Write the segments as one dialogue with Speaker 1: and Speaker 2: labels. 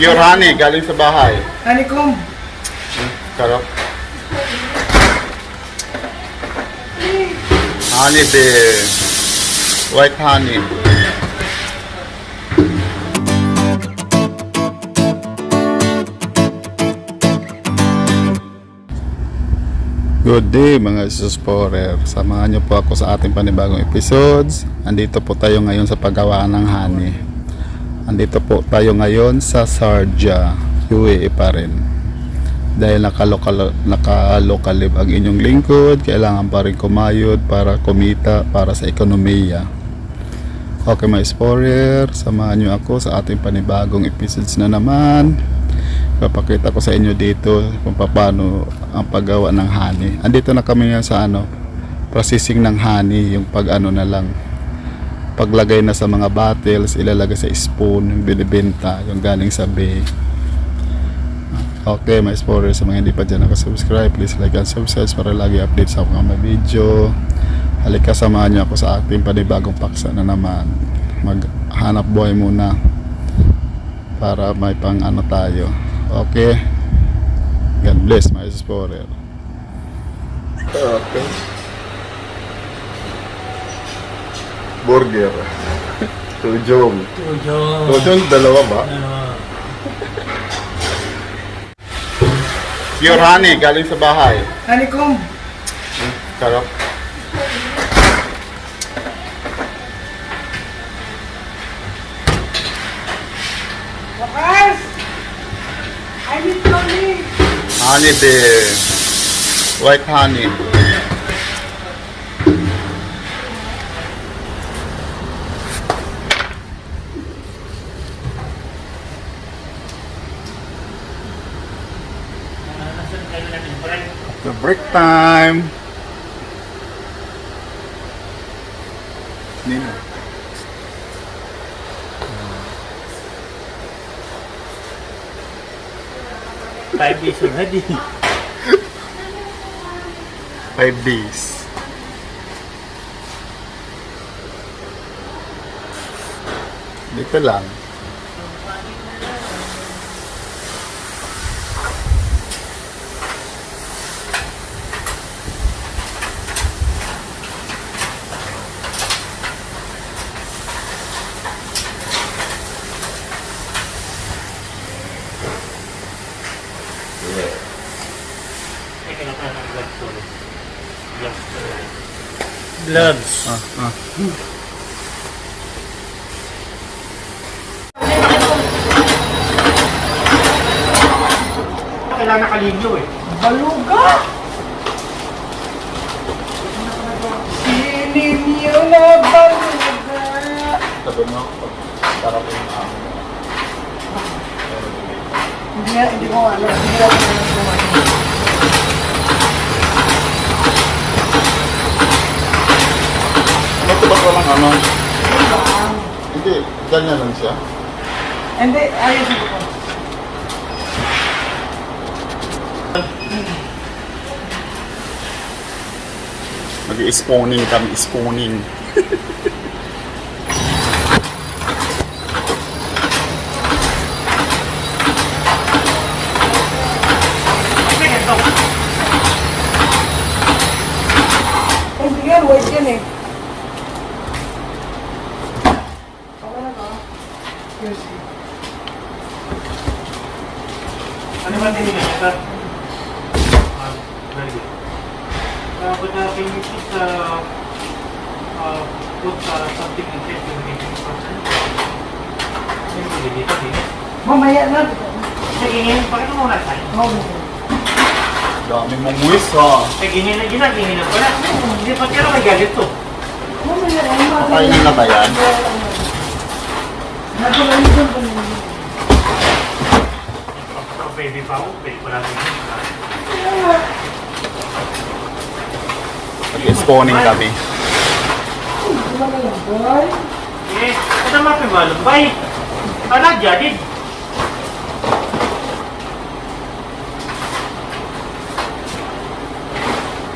Speaker 1: Pure honey, galing sa bahay.
Speaker 2: Honeycomb.
Speaker 1: Sarap. Honey bear. White honey. Good day mga Explorer. Samahan niyo po ako sa ating panibagong episodes. Andito po tayo ngayon sa paggawa ng honey. Andito po tayo ngayon sa Sharjah, UAE pa rin. Dahil nakalokalib ang inyong lingkod, kailangan pa rin kumayod para kumita para sa ekonomiya. Okay mga Explorer, samahan niyo ako sa ating panibagong episodes na naman. Papakita ko sa inyo dito kung paano ang paggawa ng honey. Andito na kami sa processing ng honey, yung na lang paglagay na sa mga bottles, ilalagay sa spoon, yung binibenta, yung galing sa bay. Okay, my Explorer, sa mga hindi pa dyan nakasubscribe, please like and subscribe para lagi update sa mga video. Halika, samahan niyo ako sa ating panibagong paksa na naman. Maghanap buhay muna para may pang tayo. Okay. God bless my Explorer. Okay. Burger. Tujong. Tujong, dalawa ba? Pure honey, galing sa bahay.
Speaker 2: Honeycomb.
Speaker 1: Sarap.
Speaker 2: Wakas! I need honey.
Speaker 1: Honey bear. White honey. The break time. Nino.
Speaker 3: Five days already.
Speaker 1: 5 days. Dito lang.
Speaker 3: Gloves. Kailangan nakaligyo eh.
Speaker 2: Baluga! Sininyo na baluga.
Speaker 1: Sabi mo, para po yung
Speaker 2: Hindi ko ano. Hindi ko ano.
Speaker 1: Ito ba walang Hindi, ganyan lang siya.
Speaker 2: Hindi, ayos mo ko.
Speaker 1: Mag-i-spawning kami, spawning.
Speaker 2: Hindi yan, white yan eh.
Speaker 3: Ano ba din nila? Sir? Very good. But can you just put something in case you make it person? Hindi dito, dito.
Speaker 2: Mamaya na.
Speaker 3: Nagingin, bakit mo muna tayo?
Speaker 1: Dami mong wish ha.
Speaker 3: Nagingin na ginagingin na pala. Hindi pa kaya may galit to.
Speaker 2: Mamaya na.
Speaker 1: Kakainin na ba yan?
Speaker 2: Nagulay nito pa nila.
Speaker 3: Baby pa ako, baby pala din.
Speaker 1: Mag-i-spawning kami.
Speaker 3: Eh, ito mapimalumbay. Ano, jadid?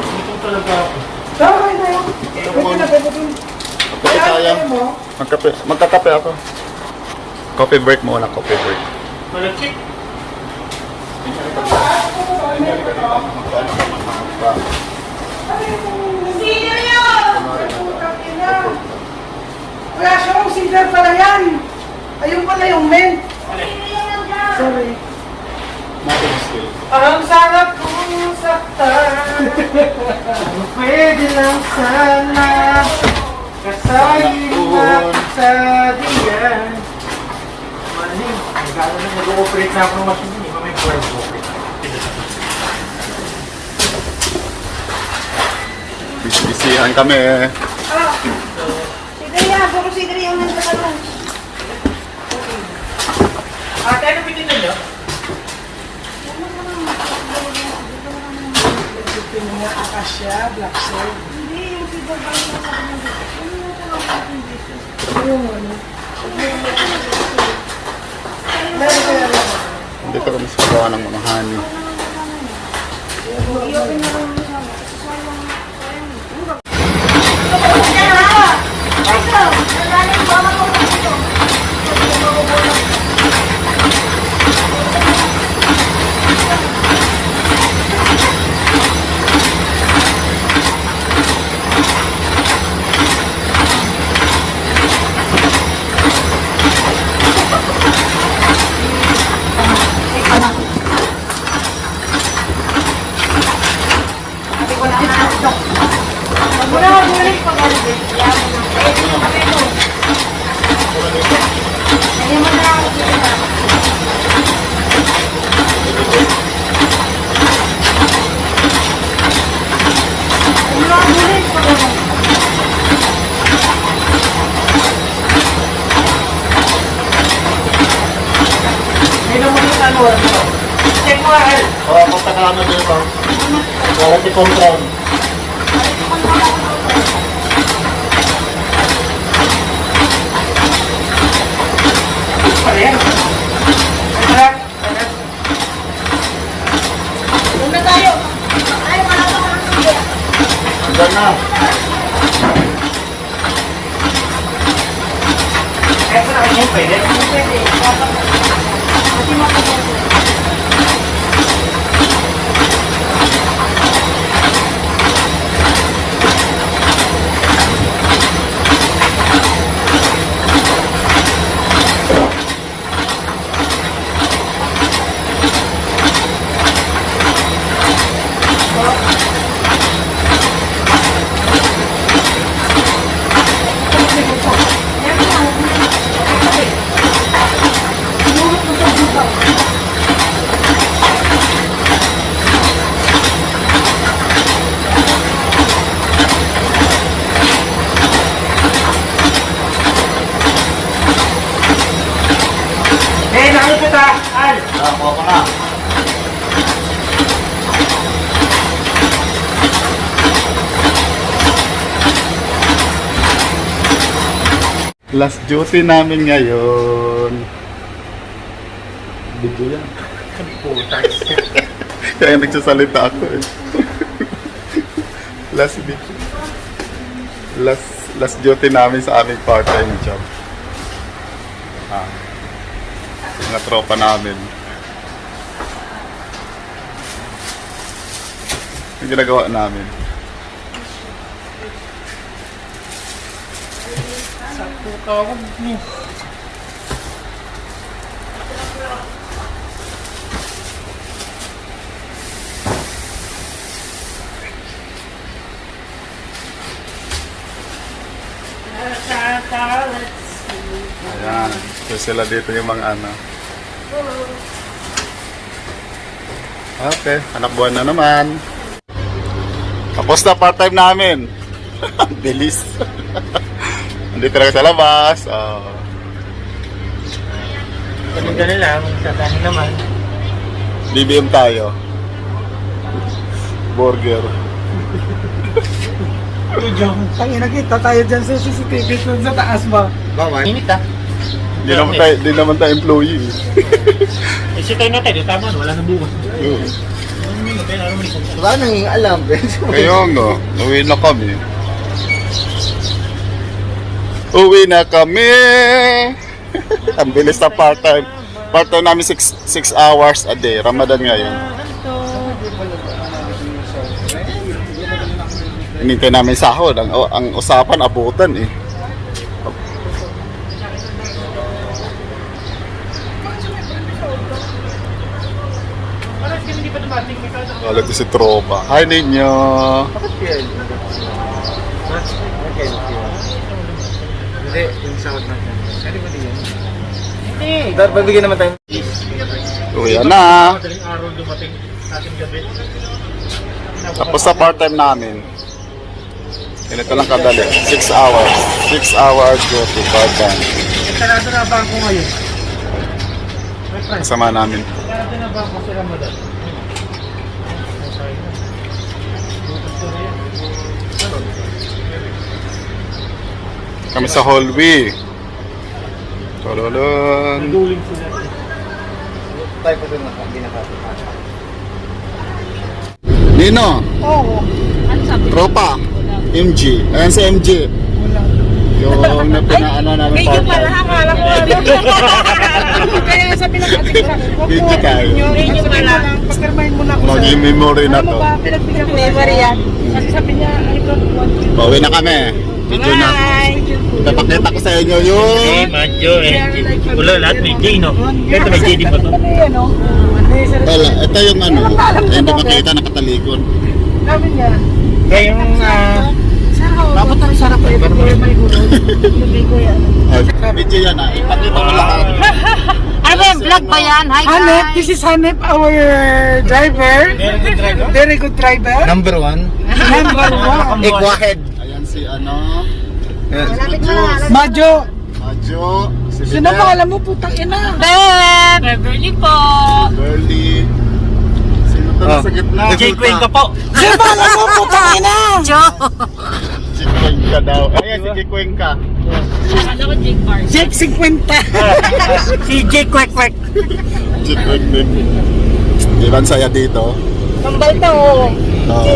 Speaker 3: Ito talaga ako.
Speaker 2: Tama na yun. Pwede na, pwede din.
Speaker 1: Kape tayo. Magkakape ako. Coffee break muna, coffee break.
Speaker 3: Malakit.
Speaker 2: Sino yun? Putang ina. Wala siyang singer pala yan. Ayun pala yung men. Sorry. Ang sarap kong saktan. Pwede lang sana kasayin at sa diyan.
Speaker 3: Maling. Nag-ooperate na ako ng machine. Hindi mamay ko nag-ooperate.
Speaker 1: Bisisihan kami.
Speaker 2: Ah, sige yan. Puro sige yung nagtatanong.
Speaker 3: Ate, ano pinitin niyo?
Speaker 2: Yung mga akasya, black soul.
Speaker 4: Hindi, yung silver ba yung nasa kanya dito? Ano yung tawag natin dito?
Speaker 2: Yung ano.
Speaker 1: Hindi ka kami sa pagawa ng mga honey.
Speaker 4: I-open na lang mo sana. Kasi sayang.
Speaker 2: Muna, bumalik pa ka rin. Muna, bumalik pa ka rin.
Speaker 3: May naman yung ano. Check mo, Al.
Speaker 5: Oo, kung takano dito. Quality control.
Speaker 3: Pala yan. Tara.
Speaker 2: Una tayo. Ay, wala pa kang sige.
Speaker 5: Hanggang na.
Speaker 3: Kaya sa akin yun, pwede.
Speaker 2: Pwede. Pati makapagod.
Speaker 3: Eh, nakit kita, Al.
Speaker 5: Kuha ko na.
Speaker 1: Last duty namin ngayon. Video yan.
Speaker 3: Putas.
Speaker 1: Kaya nagsasalita ako eh. Last video. Last duty namin sa aming part-time job. Mga tropa namin. Yung ginagawa namin.
Speaker 3: Tawag mo.
Speaker 1: Ayan. So sila dito yung mga ano. Okay. Anak buwan na naman. Tapos na part-time namin. Bilis. Andito na sa labas.
Speaker 3: Ganun lang, sasali naman.
Speaker 1: BBM tayo. Burger.
Speaker 2: Tangina kita tayo dyan sa CCTV dun sa taas ba?
Speaker 5: Bawal.
Speaker 3: Init ah.
Speaker 1: Di naman tayo employee.
Speaker 3: Eh, si tayo natin, di tama, wala nang bukas.
Speaker 5: Wala nang alam.
Speaker 1: Kaya nga, uwi na kami. Uwi na kami! Ang bilis na part-time. Part-time namin 6 hours a day. Ramadan ngayon. Hinintay namin sahod. Ang usapan, abutan eh.
Speaker 3: Parang kasi hindi pa dumating. May kala
Speaker 1: Wala ko si Tropa. Hi ninyo!
Speaker 5: Hindi, yung sahod natin. Ano ba yun?
Speaker 3: Hindi.
Speaker 5: Dapat babigyan naman tayo.
Speaker 1: Uwi na!
Speaker 3: Madaling araw dumating sa ating gabi.
Speaker 1: Tapos sa part-time namin. Ganito lang kadali. 6 hours. 6 hours go to part-time.
Speaker 3: Sarado na ba ako ngayon?
Speaker 1: Kasama namin.
Speaker 3: Sarado na ba ako sa Ramadan?
Speaker 1: Kami sa hallway. Tololon.
Speaker 3: Naguling sila.
Speaker 5: Tayo pa doon na, hindi nakapit.
Speaker 1: Nino,
Speaker 2: Oo.
Speaker 1: Tropa, MG. Ayan si MG. Yung napinaano namin
Speaker 2: Medyo pala,
Speaker 1: part-time.
Speaker 2: akala ko ano. Kaya sabi ng ating sa
Speaker 1: Medyo tayo.
Speaker 2: Medyo pala. Pagkarmahin mo na ako
Speaker 1: Maging memory na
Speaker 2: Ano
Speaker 1: to.
Speaker 2: ba, pinagbigyan ko memory yan. Kasi sabi niya, ay ko,
Speaker 1: Pauwi na kami. Video na. Ipapakita ko sa inyo yung...
Speaker 3: Madjo Wala lahat may J, no? Ito may J din pa to.
Speaker 1: Wala, ito yung ano. Hindi makita nakatalikod.
Speaker 2: Sabi niya,
Speaker 3: Kaya yung
Speaker 2: dapat ang sarap eh, pag may gulong. Lubay ko yan.
Speaker 1: Video yan ah. Ipakita ko lahat.
Speaker 4: Ano ba yung vlog ba yan? Hi
Speaker 2: Hanep,
Speaker 4: guys!
Speaker 2: this is Hanep, our driver.
Speaker 3: very good driver.
Speaker 2: Very good driver.
Speaker 5: Number 1.
Speaker 2: Number one.
Speaker 5: Ikwahed.
Speaker 1: Ayan si ano.
Speaker 4: Malapit na lang.
Speaker 2: Majo.
Speaker 1: Majo. Si
Speaker 2: Sino
Speaker 1: Bidel,
Speaker 2: pa alam mo, putang ina.
Speaker 4: Beb! Beverly po!
Speaker 1: Burley. Sino to
Speaker 5: Oh.
Speaker 1: sa gitna?
Speaker 3: J. Queen ka po.
Speaker 2: Sino pa alam mo, putang ina.
Speaker 4: Joe!
Speaker 1: Si Cuenca daw. Ayan si Cuenca.
Speaker 4: Ano ko Jake Park?
Speaker 2: Jake 50.
Speaker 3: Si J. Quack Quack.
Speaker 1: Si Cuenca. Ilan saya dito?
Speaker 2: Kambal to.
Speaker 1: Oo.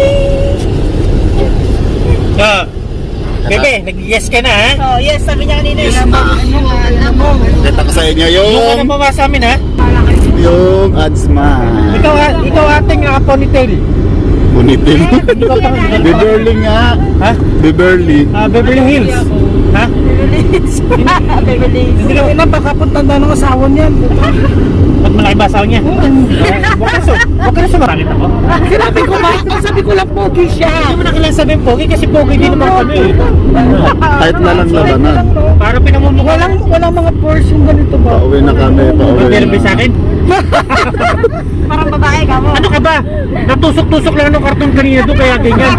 Speaker 3: Bebe, nag-yes ka na, ha?
Speaker 2: Oh, yes, sabi niya kanina.
Speaker 1: Yes
Speaker 2: Alam mo,
Speaker 1: na.
Speaker 2: alam mo.
Speaker 1: Kita ko sa inyo
Speaker 3: Yung ka
Speaker 1: yung...
Speaker 3: na mama sa amin, ha?
Speaker 1: Yung adsman.
Speaker 3: Ikaw ating ponytail.
Speaker 1: Bunitin. Beverly nga.
Speaker 3: Ha?
Speaker 1: Beverly.
Speaker 3: Beverly Hills. Ha?
Speaker 2: Beverly. Hindi ko ina, baka punta na ng asawa niyan.
Speaker 3: Pag malaki ba asawa niya? Huwag ka na sumakit ako.
Speaker 2: Sinabi ko ba? Sabi ko lang pogi siya.
Speaker 3: Hindi mo na kailangan sabihin pogi kasi pogi din naman kami.
Speaker 1: Kahit na lang labanan.
Speaker 3: Para pinamumukha
Speaker 2: Walang mga pores yung ganito ba?
Speaker 1: Pauwi na kami. Pauwi
Speaker 3: Meron ba sa
Speaker 1: na.
Speaker 3: akin?
Speaker 4: Parang babae ka mo.
Speaker 3: Ano ka ba? Natusok-tusok lang ng karton kanina doon kaya ganyan.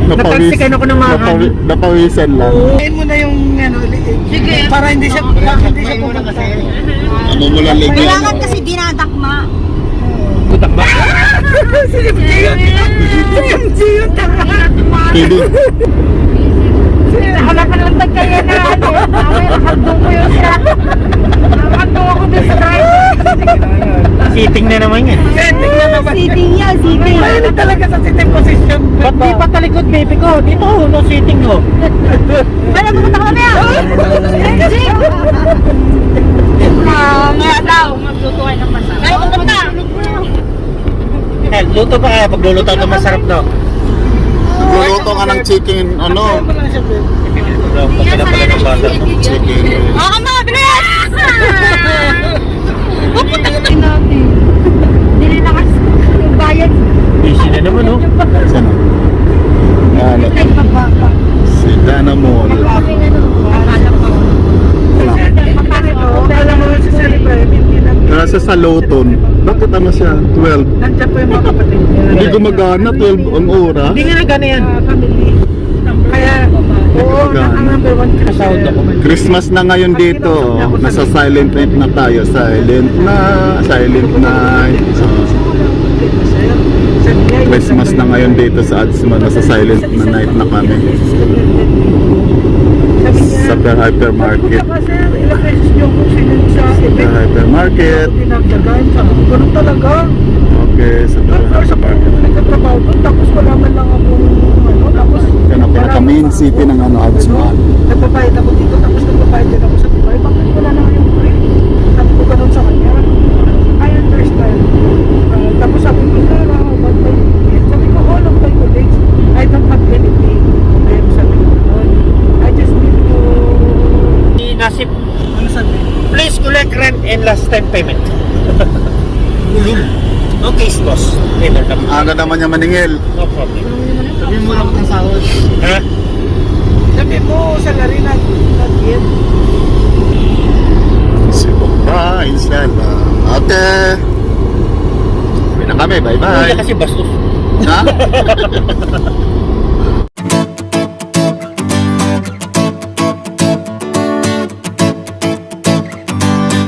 Speaker 3: Natalsikan ako ng mga hangin.
Speaker 1: Napawisan lang.
Speaker 2: Kain mo na yung ano,
Speaker 4: Sige.
Speaker 2: para hindi siya pumunta.
Speaker 1: Ano mo lang ligyan.
Speaker 4: Kailangan kasi dinadakma.
Speaker 3: Butak ba?
Speaker 2: Si MJ yun, tanga.
Speaker 1: Hindi.
Speaker 4: Halakan lang tagkaya na ano. Nakakandong ko yun siya. Nakakandong ako dun sa driver.
Speaker 3: Sitting na naman yan.
Speaker 2: Setting na naman.
Speaker 4: Sitting yan, sitting.
Speaker 2: Mahilig talaga sa sitting position.
Speaker 3: Ba't di pa talikod baby ko? Dito, no sitting ko.
Speaker 4: Ano, pupunta ka mamaya? Mamaya daw, magluto kayo ng masarap. Kaya pupunta.
Speaker 3: Luto pa kaya pagluluto ito masarap daw.
Speaker 1: Luluto ka ng chicken, ano?
Speaker 3: Pagkala pala ng bata.
Speaker 1: Chicken.
Speaker 4: Oo, ma, bilis! Pupunta ka natin. Dili na kasi yung bayad.
Speaker 3: Easy na naman, oh.
Speaker 1: Saan? Ano?
Speaker 4: Ay, mababa.
Speaker 1: Si Dana Mall.
Speaker 4: Kaming ano, akala ko.
Speaker 2: Alam mo si Celebrate, hindi na.
Speaker 1: Nasa sa Loton. Bakit ano siya? 12.
Speaker 2: Nandiyan po yung mga kapatid niya.
Speaker 1: Hindi gumagana, 12 ang oras.
Speaker 3: Hindi nga nagana yan.
Speaker 2: Family. Kaya, oo, ang number one
Speaker 3: Kasahod ako.
Speaker 1: Christmas na ngayon dito. Oh. Nasa silent night na tayo. Silent night. Christmas na ngayon dito sa Adsman. Nasa silent na night na kami. Sa hypermarket.
Speaker 2: Kasi ilang beses niyo kung sino sa
Speaker 1: Sa
Speaker 2: event.
Speaker 1: hypermarket.
Speaker 2: Tinagdagan sa ganun talaga.
Speaker 1: Okay, sa hypermarket.
Speaker 2: Nagtatrabaho doon, tapos wala man lang akong ano, tapos
Speaker 1: Yan ako naka main city ng ano, Adsman.
Speaker 2: nagbabayad ako dito, tapos nagbabayad din ako sa Dubai. Bakit wala na yung break? Sabi ko ganun sa kanya.
Speaker 3: nasip.
Speaker 2: Ano sabi?
Speaker 3: Please collect rent and last time payment. Okay, boss. Later, tapos.
Speaker 1: Aga naman niya maningil.
Speaker 3: No problem.
Speaker 2: Sabi mo lang ng sahod.
Speaker 3: Ha?
Speaker 2: Sabi mo, salary na yun.
Speaker 1: Surprise na lang. Okay. Uwi na kami. Bye-bye.
Speaker 3: Kasi bastos.
Speaker 1: Ha?